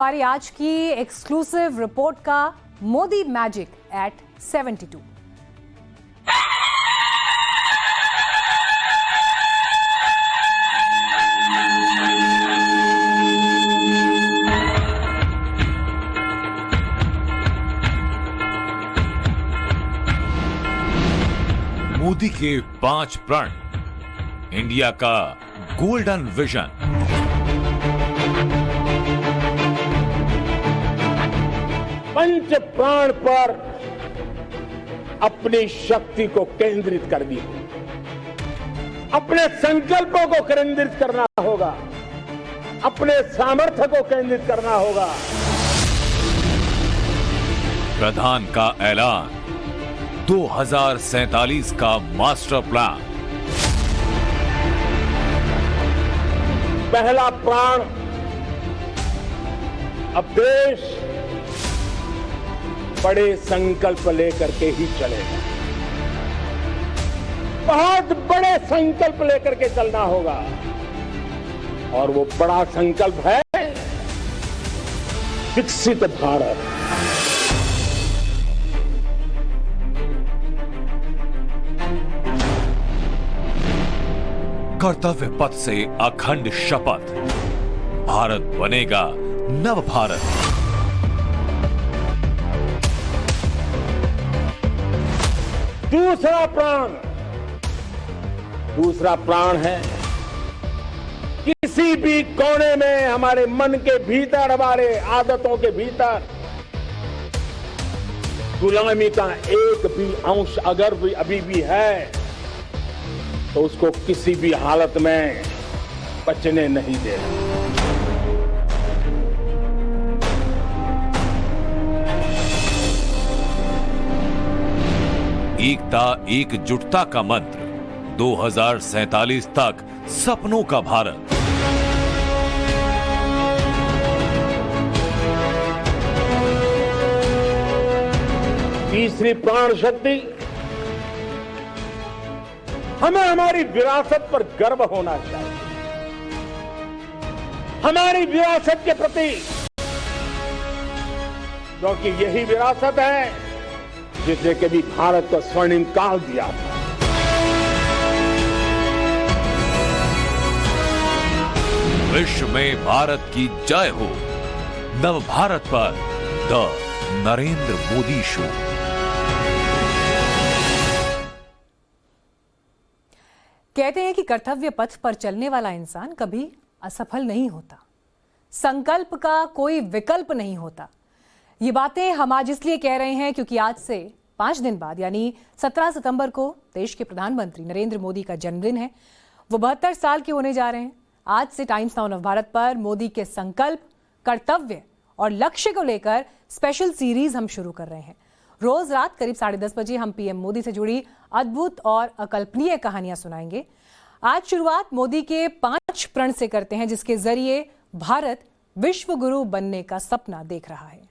हमारी आज की एक्सक्लूसिव रिपोर्ट का मोदी मैजिक एट 72। मोदी के 5 प्रण, इंडिया का गोल्डन विजन। पंच प्राण पर अपनी शक्ति को केंद्रित करनी होगी, अपने संकल्पों को केंद्रित करना होगा, अपने सामर्थ्य को केंद्रित करना होगा। प्रधान का ऐलान, 2047 का मास्टर प्लान। पहला प्राण, अब देश बड़े संकल्प लेकर के ही चलेगा। बहुत बड़े संकल्प लेकर के चलना होगा और वो बड़ा संकल्प है विकसित भारत। कर्तव्य पथ से अखंड शपथ, भारत बनेगा नव भारत। दूसरा प्राण है किसी भी कोने में, हमारे मन के भीतर, हमारे आदतों के भीतर गुलामी का एक भी अंश अगर भी अभी भी है तो उसको किसी भी हालत में बचने नहीं देना। एकता एकजुटता का मंत्र, 2047 तक सपनों का भारत। तीसरी प्राण शक्ति, हमें हमारी विरासत पर गर्व होना चाहिए, हमारी विरासत के प्रति, क्योंकि यही विरासत है जिसने कभी भारत को स्वर्णिम काल दिया था। विश्व में भारत की जय हो। नव भारत पर द नरेंद्र मोदी शो। कहते हैं कि कर्तव्य पथ पर चलने वाला इंसान कभी असफल नहीं होता, संकल्प का कोई विकल्प नहीं होता। ये बातें हम आज इसलिए कह रहे हैं क्योंकि आज से 5 दिन बाद यानी 17 सितंबर को देश के प्रधानमंत्री नरेंद्र मोदी का जन्मदिन है। वो 72 साल के होने जा रहे हैं। आज से टाइम्स नाउ नव भारत पर मोदी के संकल्प, कर्तव्य और लक्ष्य को लेकर स्पेशल सीरीज हम शुरू कर रहे हैं। रोज रात करीब 10:30 बजे हम पीएम मोदी से जुड़ी अद्भुत और अकल्पनीय कहानियां सुनाएंगे। आज शुरुआत मोदी के 5 प्रण से करते हैं, जिसके जरिए भारत विश्व गुरु बनने का सपना देख रहा है।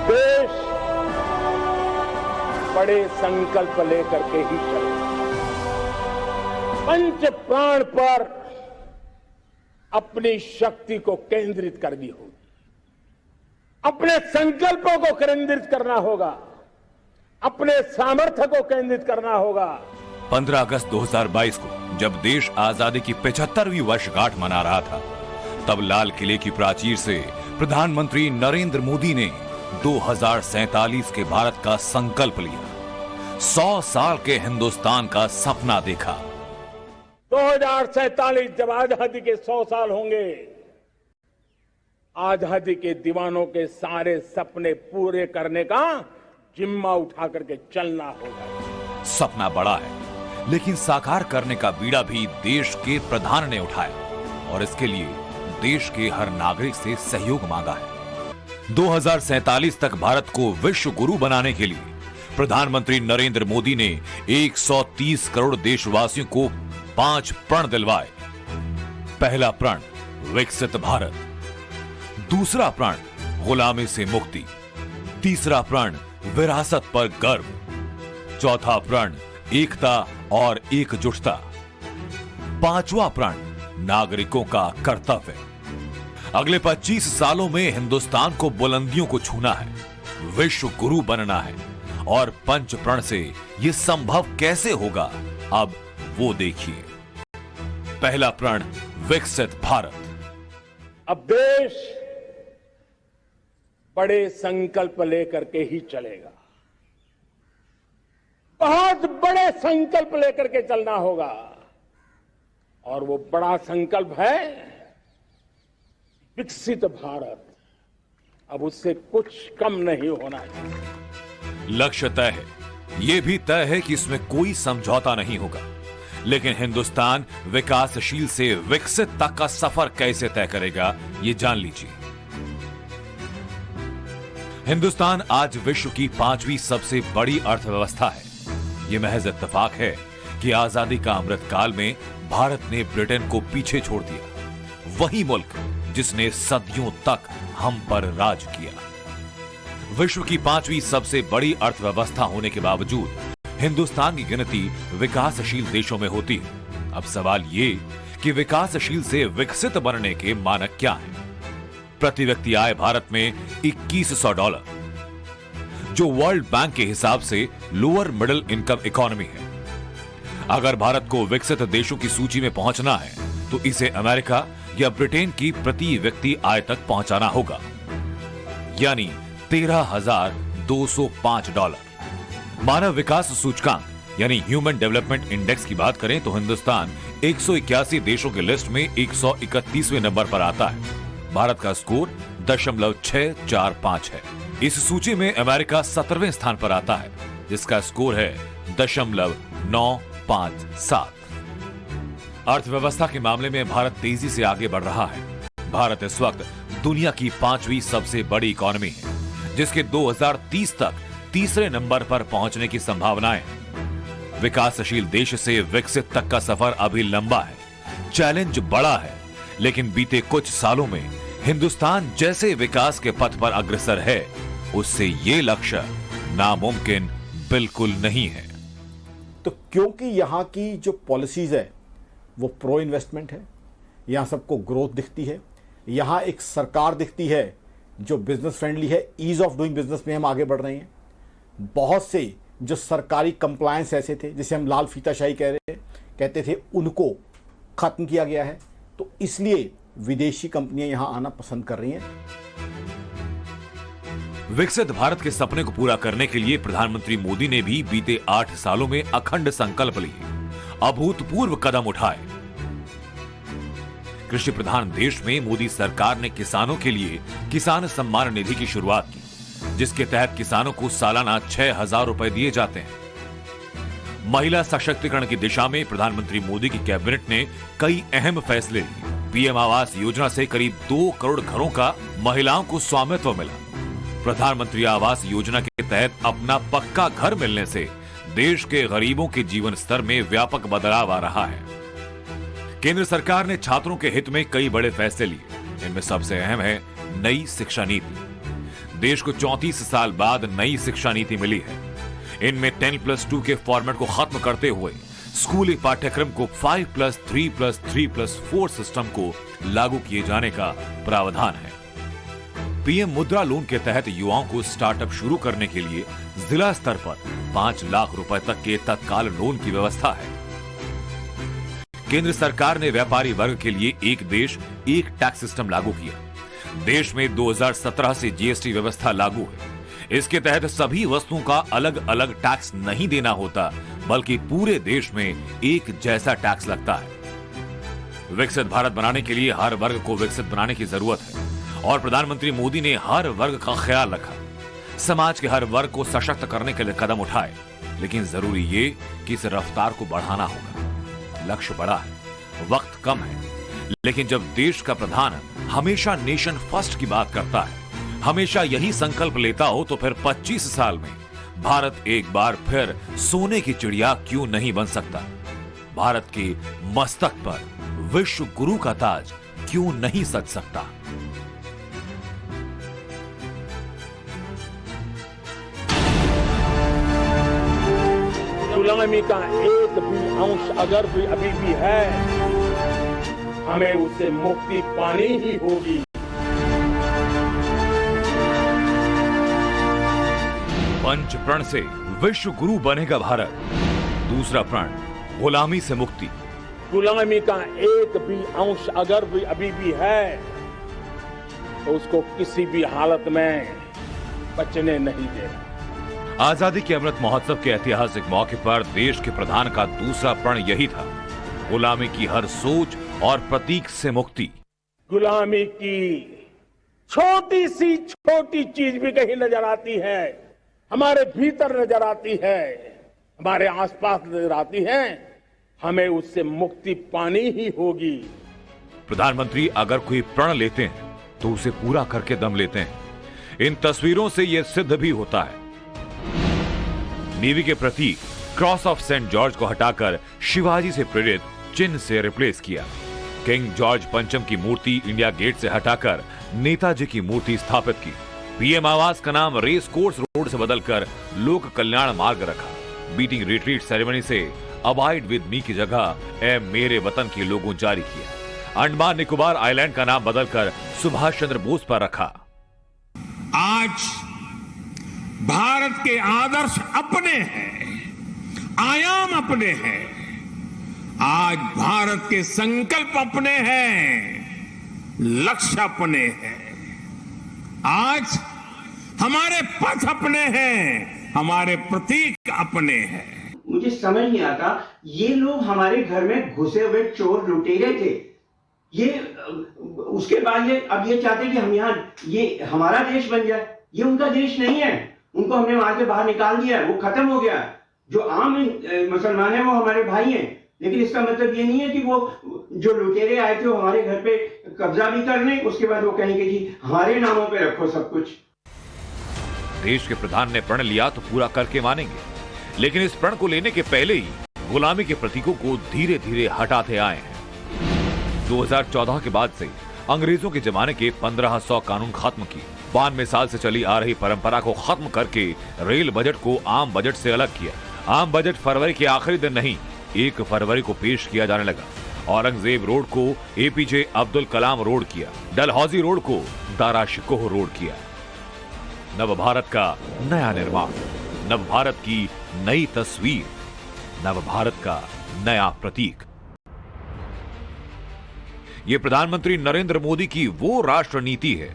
देश बड़े संकल्प लेकर के ही चले। पंच प्राण पर अपनी शक्ति को केंद्रित करनी होगी, अपने संकल्पों को केंद्रित करना होगा, अपने सामर्थ्य को केंद्रित करना होगा। 15 अगस्त 2022 को जब देश आजादी की 75वीं वर्षगांठ मना रहा था, तब लाल किले की प्राचीर से प्रधानमंत्री नरेंद्र मोदी ने 2047 के भारत का संकल्प लिया। 100 साल के हिंदुस्तान का सपना देखा। 2047 जब आजादी के 100 साल होंगे, आजादी के दीवानों के सारे सपने पूरे करने का जिम्मा उठा करके चलना होगा। सपना बड़ा है, लेकिन साकार करने का बीड़ा भी देश के प्रधान ने उठाया और इसके लिए देश के हर नागरिक से सहयोग मांगा है। 2047 तक भारत को विश्व गुरु बनाने के लिए प्रधानमंत्री नरेंद्र मोदी ने 130 करोड़ देशवासियों को 5 प्रण दिलवाए। पहला प्रण, विकसित भारत। दूसरा प्रण, गुलामी से मुक्ति। तीसरा प्रण, विरासत पर गर्व। चौथा प्रण एकता और एकजुटता। पांचवा प्रण नागरिकों का कर्तव्य। अगले 25 सालों में हिंदुस्तान को बुलंदियों को छूना है, विश्व गुरु बनना है और पंच प्रण से यह संभव कैसे होगा, अब वो देखिए। पहला प्रण विकसित भारत। अब देश बड़े संकल्प लेकर के ही चलेगा, बहुत बड़े संकल्प लेकर के चलना होगा और वो बड़ा संकल्प है विकसित भारत। अब उससे कुछ कम नहीं होना चाहिए। लक्ष्य तय है, यह भी तय है कि इसमें कोई समझौता नहीं होगा, लेकिन हिंदुस्तान विकासशील से विकसित तक का सफर कैसे तय करेगा, ये जान लीजिए। हिंदुस्तान आज विश्व की 5वीं सबसे बड़ी अर्थव्यवस्था है। यह महज इत्तेफाक है कि आजादी का अमृत काल में भारत ने ब्रिटेन को पीछे छोड़ दिया, वही मुल्क जिसने सदियों तक हम पर राज किया। विश्व की 5वीं सबसे बड़ी अर्थव्यवस्था होने के बावजूद हिंदुस्तान की गिनती विकासशील देशों में होती है। अब सवाल ये कि विकासशील से विकसित बनने के मानक क्या हैं? प्रति व्यक्ति आय भारत में $2100, जो वर्ल्ड बैंक के हिसाब से लोअर मिडिल इनकम इकोनॉमी है। अगर भारत को विकसित देशों की सूची में पहुंचना है तो इसे अमेरिका या ब्रिटेन की प्रति व्यक्ति आय तक पहुंचाना होगा, यानी $13,205। मानव विकास सूचकांक यानी ह्यूमन डेवलपमेंट इंडेक्स की बात करें तो हिंदुस्तान 181 देशों की लिस्ट में 131वें नंबर पर आता है। भारत का स्कोर 0.645 है। इस सूची में अमेरिका 17वें स्थान पर आता है, जिसका स्कोर है 0.957। अर्थव्यवस्था के मामले में भारत तेजी से आगे बढ़ रहा है। भारत इस वक्त दुनिया की 5वीं सबसे बड़ी इकोनॉमी है, जिसके 2030 तक तीसरे नंबर पर पहुंचने की संभावनाएं हैं। विकासशील देश से विकसित तक का सफर अभी लंबा है, चैलेंज बड़ा है, लेकिन बीते कुछ सालों में हिंदुस्तान जैसे विकास के पथ पर अग्रसर है, उससे ये लक्ष्य नामुमकिन बिल्कुल नहीं है। तो क्योंकि यहाँ की जो पॉलिसीज है वो प्रो इन्वेस्टमेंट है, यहाँ सबको ग्रोथ दिखती है, यहाँ एक सरकार दिखती है जो बिजनेस फ्रेंडली है, ईज ऑफ डूइंग बिजनेस में हम आगे बढ़ रहे हैं। बहुत से जो सरकारी कंप्लायंस ऐसे थे जिसे हम लाल फीताशाही कहते थे, उनको खत्म किया गया है। तो इसलिए विदेशी कंपनियां यहां आना पसंद कर रही हैं। विकसित भारत के सपने को पूरा करने के लिए प्रधानमंत्री मोदी ने भी बीते 8 सालों में अखंड संकल्प लिए, अभूतपूर्व कदम उठाए। कृषि प्रधान देश में मोदी सरकार ने किसानों के लिए किसान सम्मान निधि की शुरुआत की, जिसके तहत किसानों को सालाना 6,000 रुपए दिए जाते हैं। महिला सशक्तिकरण की दिशा में प्रधानमंत्री मोदी की कैबिनेट ने कई अहम फैसले लिए। पीएम आवास योजना से करीब 2 करोड़ घरों का महिलाओं को स्वामित्व मिला। प्रधानमंत्री आवास योजना के तहत अपना पक्का घर मिलने से देश के गरीबों के जीवन स्तर में व्यापक बदलाव आ रहा है। केंद्र सरकार ने छात्रों के हित में कई बड़े फैसले लिए। इनमें सबसे अहम है नई शिक्षा नीति। देश को 34 साल बाद नई शिक्षा नीति मिली है। इनमें 10+2 के फॉर्मेट को खत्म करते हुए स्कूली पाठ्यक्रम को 5+3+3+4 सिस्टम को लागू किए जाने का प्रावधान है। पीएम मुद्रा लोन के तहत युवाओं को स्टार्टअप शुरू करने के लिए जिला स्तर पर 5 लाख रुपए तक के तत्काल लोन की व्यवस्था है। केंद्र सरकार ने व्यापारी वर्ग के लिए एक देश एक टैक्स सिस्टम लागू किया। देश में 2017 से जीएसटी व्यवस्था लागू है। इसके तहत सभी वस्तुओं का अलग अलग टैक्स नहीं देना होता, बल्कि पूरे देश में एक जैसा टैक्स लगता है। विकसित भारत बनाने के लिए हर वर्ग को विकसित बनाने की जरूरत है और प्रधानमंत्री मोदी ने हर वर्ग का ख्याल रखा। समाज के हर वर्ग को सशक्त करने के लिए कदम उठाए, लेकिन जरूरी ये कि इस रफ्तार को बढ़ाना होगा। लक्ष्य बड़ा है, वक्त कम है, लेकिन जब देश का प्रधान हमेशा नेशन फर्स्ट की बात करता है, हमेशा यही संकल्प लेता हो, तो फिर 25 साल में भारत एक बार फिर सोने की चिड़िया क्यों नहीं बन सकता? भारत के मस्तक पर विश्व गुरु का ताज क्यों नहीं सज सकता? गुलामी का एक भी अंश अगर भी अभी भी है, हमें उससे मुक्ति पानी ही होगी। पंच प्रण से विश्व गुरु बनेगा भारत। दूसरा प्रण गुलामी से मुक्ति। गुलामी का एक भी अंश अगर भी अभी भी है, तो उसको किसी भी हालत में बचने नहीं देना। आजादी के अमृत महोत्सव के ऐतिहासिक मौके पर देश के प्रधान का दूसरा प्रण यही था, गुलामी की हर सोच और प्रतीक से मुक्ति। गुलामी की छोटी सी छोटी चीज भी कहीं नजर आती है, हमारे भीतर नजर आती है, हमारे आसपास नजर आती है, हमें उससे मुक्ति पानी ही होगी। प्रधानमंत्री अगर कोई प्रण लेते हैं तो उसे पूरा करके दम लेते हैं। इन तस्वीरों से यह सिद्ध भी होता है। नेवी के प्रतीक क्रॉस ऑफ सेंट जॉर्ज को हटाकर शिवाजी से प्रेरित चिन्ह से रिप्लेस किया। किंग जॉर्ज पंचम की मूर्ति इंडिया गेट से हटाकर नेताजी की मूर्ति स्थापित की। पीएम आवास का नाम रेस कोर्स रोड से बदलकर लोक कल्याण मार्ग रखा। बीटिंग रिट्रीट सेरेमनी से अबाइड विद मी की जगह ए मेरे वतन के लोगों जारी किया। अंडमान निकोबार आइलैंड का नाम बदलकर सुभाष चंद्र बोस पर रखा। आज भारत के आदर्श अपने हैं, आयाम अपने हैं। आज भारत के संकल्प अपने हैं, लक्ष्य अपने हैं। आज हमारे पथ अपने हैं, हमारे प्रतीक अपने हैं। मुझे समझ नहीं आता, ये लोग हमारे घर में घुसे हुए चोर लुटेरे थे। ये उसके बाद अब ये चाहते कि हम यहाँ ये हमारा देश बन जाए। ये उनका देश नहीं है, उनको हमने वहां से बाहर निकाल दिया, वो खत्म हो गया। जो आम मुसलमान है वो हमारे भाई हैं, लेकिन इसका मतलब ये नहीं है कि वो जो लुटेरे आए थे वो हमारे घर पे कब्जा भी कर लें, उसके बाद वो कहेंगे कि हमारे नामों पे रखो सब कुछ। देश के प्रधान ने प्रण लिया तो पूरा करके मानेंगे, लेकिन इस प्रण को लेने के पहले ही गुलामी के प्रतीकों को धीरे धीरे हटाते आए हैं। 2014 के बाद से अंग्रेजों के जमाने के 1500 कानून खत्म किए। 92 साल से चली आ रही परंपरा को खत्म करके रेल बजट को आम बजट से अलग किया। आम बजट फरवरी के आखिरी दिन नहीं, 1 फरवरी को पेश किया जाने लगा। औरंगजेब रोड को एपीजे अब्दुल कलाम रोड किया, डलहौजी रोड को दारा शिकोह रोड किया। नव भारत का नया निर्माण, नव भारत की नई तस्वीर, नव भारत का नया प्रतीक। ये प्रधानमंत्री नरेंद्र मोदी की वो राष्ट्र नीति है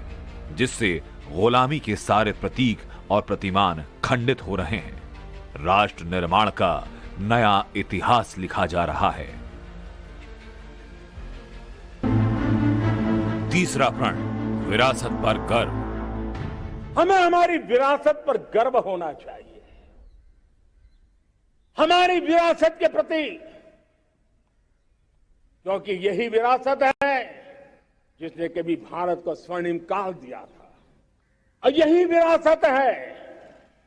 जिससे गुलामी के सारे प्रतीक और प्रतिमान खंडित हो रहे हैं। राष्ट्र निर्माण का नया इतिहास लिखा जा रहा है। तीसरा प्रण, विरासत पर गर्व। हमें हमारी विरासत पर गर्व होना चाहिए। हमारी विरासत के प्रति, क्योंकि यही विरासत है जिसने कभी भारत को स्वर्णिम काल दिया था, और यही विरासत है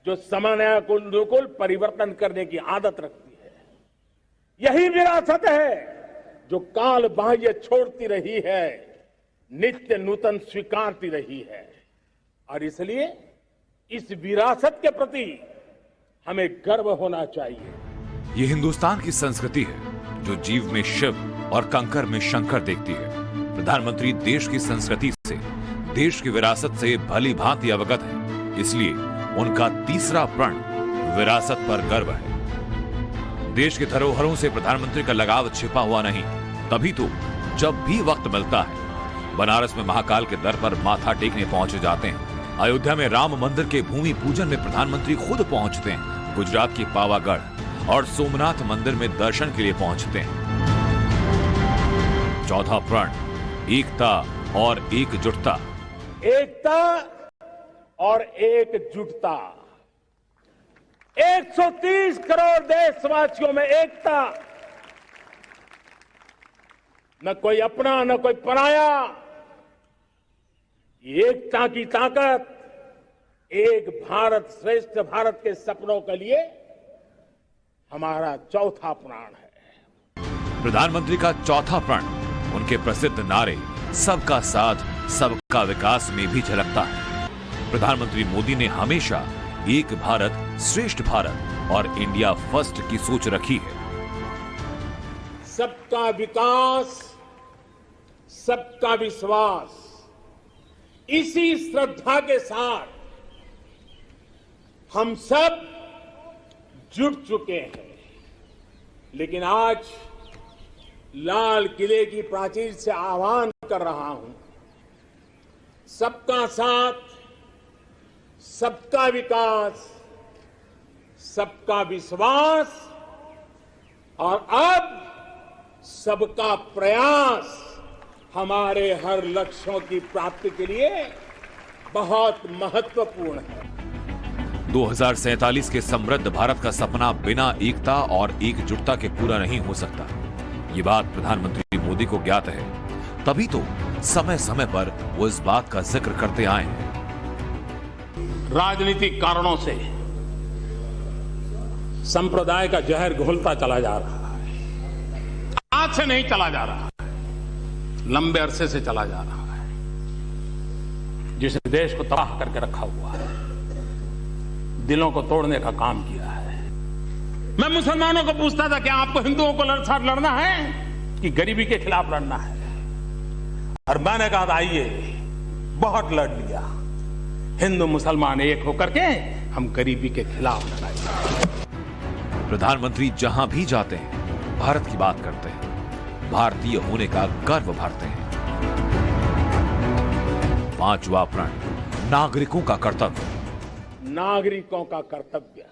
जो समयानुकूल परिवर्तन करने की आदत रखती है। यही विरासत है जो काल बाह्य छोड़ती रही है, नित्य नूतन स्वीकारती रही है। और इसलिए इस विरासत के प्रति हमें गर्व होना चाहिए। ये हिंदुस्तान की संस्कृति है जो जीव में शिव और कंकर में शंकर देखती है। प्रधानमंत्री देश की संस्कृति से, देश की विरासत से भली भांति अवगत है, इसलिए उनका तीसरा प्रण विरासत पर गर्व है। देश के धरोहरों से प्रधानमंत्री का लगाव छिपा हुआ नहीं, तभी तो जब भी वक्त मिलता है बनारस में महाकाल के दर पर माथा टेकने पहुंचे जाते हैं। अयोध्या में राम मंदिर के भूमि पूजन में प्रधानमंत्री खुद पहुंचते हैं। गुजरात की पावागढ़ और सोमनाथ मंदिर में दर्शन के लिए पहुंचते हैं। चौथा प्रण, एकता और एकजुटता। एकता और एकजुटता। 130 करोड़ देशवासियों में एकता, न कोई अपना न कोई पराया। एकता की ताकत एक भारत श्रेष्ठ भारत के सपनों के लिए हमारा चौथा प्राण है। प्रधानमंत्री का चौथा प्रण उनके प्रसिद्ध नारे सबका साथ सबका विकास में भी झलकता है। प्रधानमंत्री मोदी ने हमेशा एक भारत श्रेष्ठ भारत और इंडिया फर्स्ट की सोच रखी है। सबका विकास, सबका विश्वास, इसी श्रद्धा के साथ हम सब जुट चुके हैं। लेकिन आज लाल किले की प्राचीर से आह्वान कर रहा हूं, सबका साथ, सबका विकास, सबका विश्वास और अब सबका प्रयास हमारे हर लक्ष्यों की प्राप्ति के लिए बहुत महत्वपूर्ण है। 2047 के समृद्ध भारत का सपना बिना एकता और एकजुटता के पूरा नहीं हो सकता। ये बात प्रधानमंत्री मोदी को ज्ञात है, तभी तो समय समय पर वो इस बात का जिक्र करते आए हैं। राजनीतिक कारणों से संप्रदाय का जहर घोलता चला जा रहा है। आज से नहीं चला जा रहा है, लंबे अरसे से चला जा रहा है, जिसने देश को तबाह करके रखा हुआ है, दिलों को तोड़ने का काम किया है। मैं मुसलमानों को पूछता था कि आपको हिंदुओं को साथ लड़ना है कि गरीबी के खिलाफ लड़ना है, और मैंने कहा आइए, बहुत लड़ लिया, हिंदू मुसलमान एक होकर के हम गरीबी के खिलाफ लड़ाएंगे। प्रधानमंत्री जहां भी जाते हैं भारत की बात करते हैं, भारतीय होने का गर्व भरते हैं। पांचवा प्रण, नागरिकों का कर्तव्य। नागरिकों का कर्तव्य,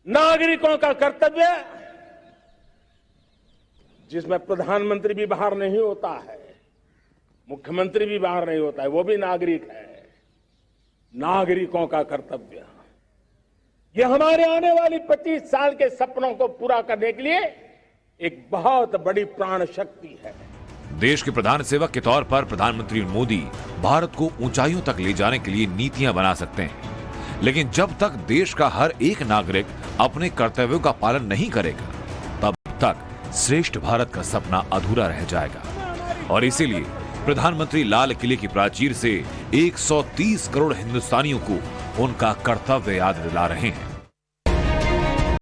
नागरिकों का कर्तव्य, जिसमें प्रधानमंत्री भी बाहर नहीं होता है, मुख्यमंत्री भी बाहर नहीं होता है, वो भी नागरिक है। नागरिकों का कर्तव्य, ये हमारे आने वाली 25 साल के सपनों को पूरा करने के लिए एक बहुत बड़ी प्राण शक्ति है। देश के प्रधान सेवक के तौर पर प्रधानमंत्री मोदी भारत को ऊंचाइयों तक ले जाने के लिए नीतियां बना सकते हैं, लेकिन जब तक देश का हर एक नागरिक अपने कर्तव्यों का पालन नहीं करेगा, तब तक श्रेष्ठ भारत का सपना अधूरा रह जाएगा। और इसीलिए प्रधानमंत्री लाल किले की प्राचीर से 130 करोड़ हिंदुस्तानियों को उनका कर्तव्य याद दिला रहे हैं।